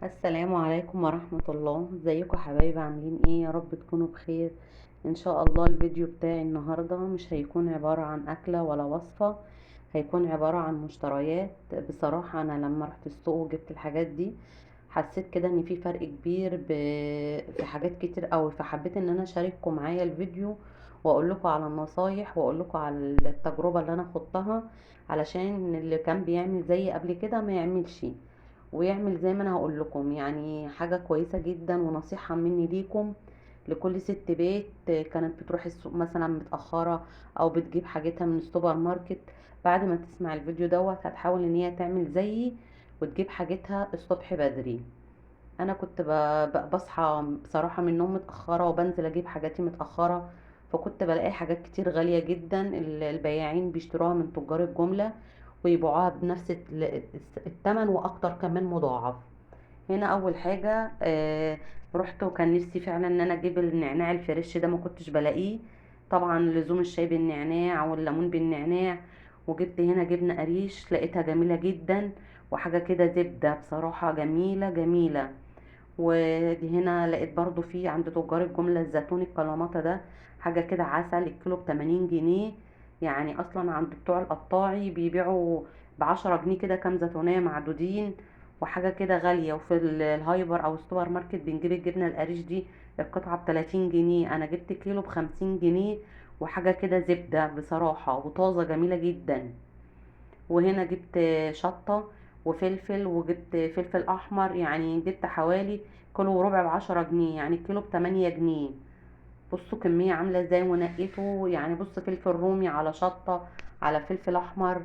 السلام عليكم ورحمة الله. ازيكم يا حبايبي؟ عاملين ايه؟ يا رب تكونوا بخير. ان شاء الله الفيديو بتاعي النهاردة مش هيكون عبارة عن اكلة ولا وصفة، هيكون عبارة عن مشتريات. بصراحة انا لما رحت السوق وجبت الحاجات دي حسيت كده ان في فرق كبير في حاجات كتير قوي، فحبيت ان انا اشارككم معايا الفيديو واقول لكم على النصايح واقول لكم على التجربة اللي انا خضتها، علشان اللي كان بيعمل زي قبل كده ما يعملش ويعمل زي ما انا هقول لكم. يعني حاجة كويسة جدا ونصيحة مني ليكم، لكل ست بيت كانت بتروح السوق مثلا متأخرة او بتجيب حاجتها من السوبر ماركت. بعد ما تسمع الفيديو دوت هتحاول ان هي تعمل زيي وتجيب حاجتها الصبح بدري. انا كنت بصحى بصراحة من النوم متأخرة وبنزل اجيب حاجاتي متأخرة، فكنت بلاقي حاجات كتير غالية جدا البياعين بيشتروها من تجار الجملة ويبيعوها بنفس التمن واكتر كمان مضاعف. هنا اول حاجة رحت وكان نفسي فعلا ان انا اجيب النعناع الفريش ده، ما كنتش بلاقيه. طبعا لزوم الشاي بالنعناع والليمون بالنعناع. وجبت هنا جبنة قريش لقيتها جميلة جدا، وحاجة كده زبدة بصراحة جميلة جميلة. ودي هنا لقيت برضو في عند تجار الجملة الزيتون الكلاماتا ده، حاجة كده عسل الكيلو ب80 جنيه. يعني اصلا عند بتوع القطاعي بيبيعوا ب10 جنيه كده كام زيتونية معدودين، وحاجة كده غالية. وفي الهايبر او السوبر ماركت بنجيب الجبنة القريش دي القطعة ب30 جنيه، انا جبت كيلو ب50 جنيه. وحاجة كده زبدة بصراحة وطازة جميلة جدا. وهنا جبت شطة وفلفل، وجبت فلفل احمر، يعني جبت حوالي كيلو وربع ب10 جنيه، يعني الكيلو ب8 جنيه. بصوا كمية عاملة ازاي ونقيته، يعني بص فلفل رومي على شطة على فلفل احمر.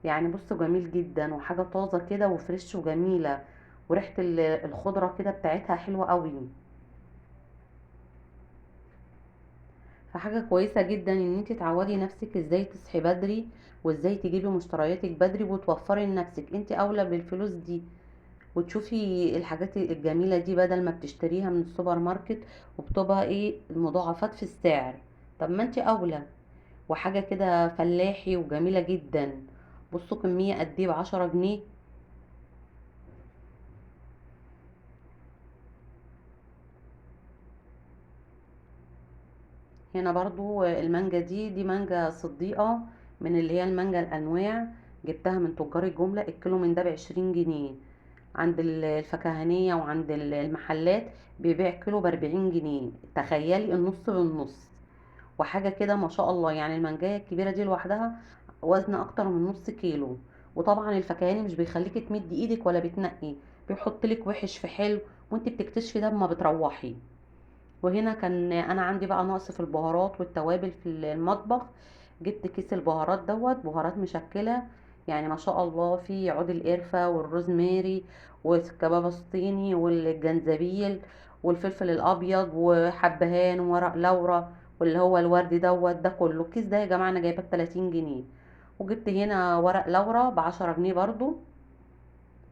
يعني بصوا جميل جدا وحاجة طازة كده وفريش وجميلة، وريحة الخضرة كده بتاعتها حلوة قوي. فحاجة كويسة جدا ان انت تعودي نفسك ازاي تصحي بدري وازاي تجيبي مشترياتك بدري وتوفري لنفسك. انت اولى بالفلوس دي، وتشوفي الحاجات الجميلة دي بدل ما بتشتريها من السوبر ماركت وبتبقى ايه المضاعفات في السعر. طب ما انت اولى. وحاجة كده فلاحي وجميلة جدا. بصوا كمية قد ايه ب10 جنيه. هنا برضو المانجا دي مانجا صديقة، من اللي هي المانجا الانواع. جبتها من تجار الجملة الكيلو من ده ب20 جنيه. عند الفكهانية وعند المحلات بيبيع كيلو ب40 جنيه. تخيلي النص بالنص. وحاجة كده ما شاء الله، يعني المانجاية الكبيرة دي لوحدها وزن اكتر من نص كيلو. وطبعا الفكهاني مش بيخليكي تمدي ايدك ولا بتنقي، بيحط لك وحش في حلو، وانت بتكتشفي ده اما بتروحي. وهنا كان انا عندي بقى نقص في البهارات والتوابل في المطبخ. جبت كيس البهارات دوت بهارات مشكلة، يعني ما شاء الله في عود القرفة والروزماري والكباب الصيني والجنزبيل والفلفل الابيض وحبهان وورق لورا واللي هو الورد دوت. ده كله الكيس ده يا جماعة انا جايباه ب30 جنيه. وجبت هنا ورق لورا ب10 جنيه برضو.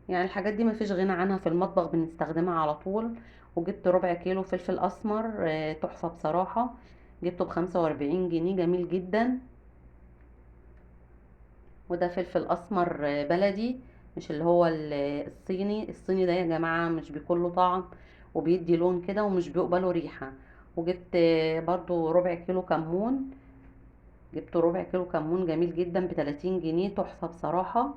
يعني الحاجات دي مفيش غنى عنها في المطبخ، بنستخدمها على طول. وجبت ربع كيلو فلفل اسمر تحفة بصراحة، جبته ب45 جنيه جميل جدا. وده فلفل اسمر بلدي، مش اللي هو الصيني ده يا جماعة مش بيكون له طعم وبيدي لون كده ومش بيقبله ريحة. وجبت برضو ربع كيلو كمون، جبت ربع كيلو كمون جميل جدا ب30 جنيه تحفة بصراحة.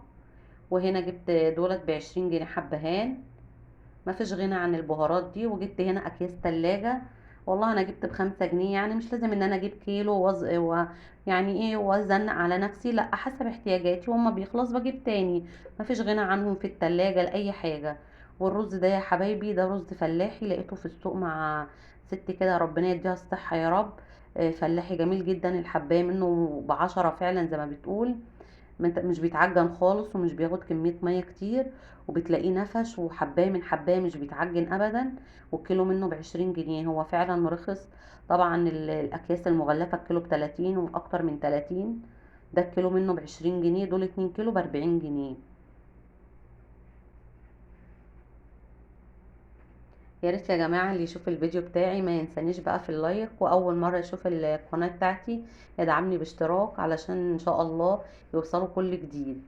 وهنا جبت دولت ب20 جنيه حبهان. ما فيش غنى عن البهارات دي. وجبت هنا اكياس تلاجة، والله انا جبت ب5 جنيه، يعني مش لازم ان انا اجيب كيلو يعني ايه وازنق على نفسي، لا حسب احتياجاتي وما بيخلص بجيب تاني. ما فيش غنى عنهم في التلاجة لاي حاجة. والرز ده يا حبايبي ده رز فلاحي لقيته في السوق مع ست كده ربنا يديها الصحة يا رب. فلاحي جميل جدا، الحباية منه ب10 فعلا زي ما بتقول. مش بيتعجن خالص ومش بياخد كمية مية كتير، وبتلاقيه نفش وحباية من حباية مش بيتعجن ابدا. والكيلو منه ب20 جنيه، هو فعلا رخص. طبعا الاكياس المغلفة الكيلو ب30 واكتر من 30. ده الكيلو منه ب20 جنيه، دول 2 كيلو ب40 جنيه. يا ريت يا جماعة اللي يشوف الفيديو بتاعي ما ينسانيش بقى في اللايك، واول مرة يشوف القناة بتاعتي يدعمني باشتراك علشان ان شاء الله يوصلوا كل جديد.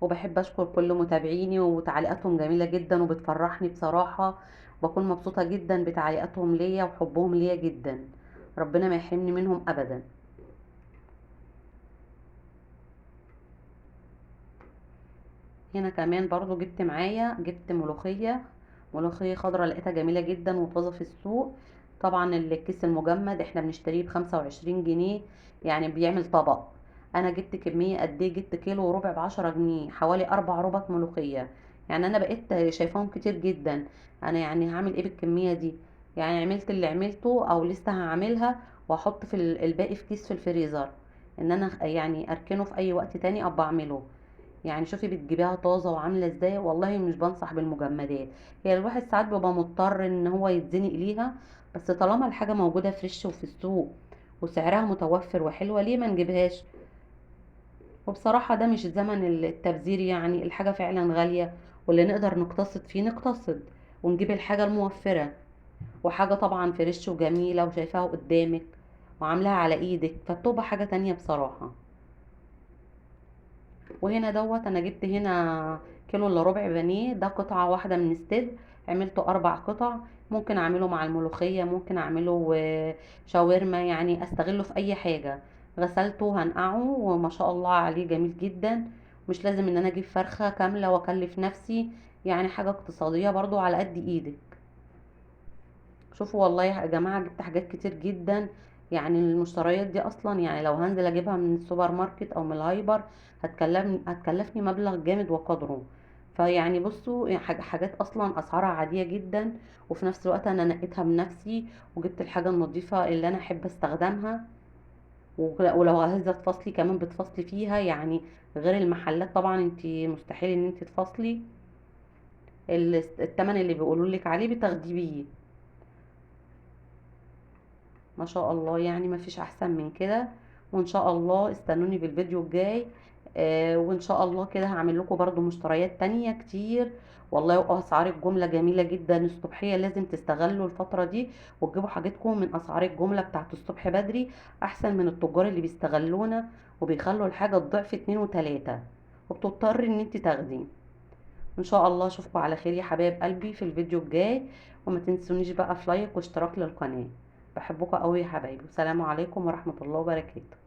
وبحب اشكر كل متابعيني، وتعليقاتهم جميلة جدا وبتفرحني بصراحة. بكون مبسوطة جدا بتعليقاتهم ليا وحبهم ليا جدا. ربنا ما يحرمني منهم ابدا. هنا كمان برضو جبت ملوخية خضرا، لقيتها جميلة جدا وطازة في السوق. طبعا الكيس المجمد احنا بنشتريه ب25 جنيه، يعني بيعمل طبق. انا جبت كمية قد ايه؟ جبت كيلو وربع ب10 جنيه، حوالي 4 ربط ملوخية. يعني انا بقيت شايفاهم كتير جدا. انا يعني هعمل ايه بالكمية دي؟ يعني عملت اللي عملته او لسه هعملها، واحط في الباقي في كيس في الفريزر، ان انا يعني اركنه في اي وقت تاني ابقى اعمله. يعني شوفي بتجيبيها طازة وعاملة ازاي. والله مش بنصح بالمجمدات. هي الواحد ساعات بيبقى مضطر ان هو يتزنق ليها، بس طالما الحاجة موجودة فريش وفي السوق وسعرها متوفر وحلوة، ليه ما نجيبهاش؟ وبصراحة ده مش زمن التبذير، يعني الحاجة فعلا غالية، واللي نقدر نقتصد فيه نقتصد ونجيب الحاجة الموفرة. وحاجة طبعا فريش وجميلة وشايفاها قدامك وعاملاها على ايدك، فبتبقى حاجة تانية بصراحة. وهنا انا جبت هنا كيلو الا ربع بانيه، ده قطعة واحدة من الصدر. عملته 4 قطع. ممكن اعمله مع الملوخية، ممكن اعمله شاورما، يعني استغله في اي حاجة. غسلته هنقعه وما شاء الله عليه جميل جدا. مش لازم ان انا اجيب فرخة كاملة واكلف نفسي، يعني حاجة اقتصادية برضو على قد ايدك. شوفوا والله يا جماعة جبت حاجات كتير جدا. يعني المشتريات دي اصلا، يعني لو هنزل اجيبها من السوبر ماركت او من الهايبر هتكلفني مبلغ جامد وقدره. فيعني بصوا، يعني حاجات اصلا اسعارها عادية جدا، وفي نفس الوقت انا نقيتها بنفسي وجبت الحاجة النظيفة اللي انا احب استخدمها. ولو عايزة تفصلي كمان بتفصلي فيها يعني. غير المحلات طبعا انتي مستحيل ان انتي تفصلي. التمن اللي بيقولوا لك عليه بتاخديه بيه. ما شاء الله، يعني ما فيش احسن من كده. وان شاء الله استنوني بالفيديو الجاي. وان شاء الله كده هعمل لكم برضو مشتريات تانية كتير. والله واسعار الجملة جميلة جدا. الصبحية لازم تستغلوا الفترة دي وتجيبوا حاجتكم من اسعار الجملة بتاعت الصبح بدري، احسن من التجار اللي بيستغلونا وبيخلوا الحاجة الضعف 2 و3، وبتضطر ان انت تاخدي. ان شاء الله اشوفكم على خير يا حبايب قلبي في الفيديو الجاي. وما تنسونيش بقى في لايك واشتراك للقناة. بحبكم قوي يا حبايبي، والسلام عليكم ورحمة الله وبركاته.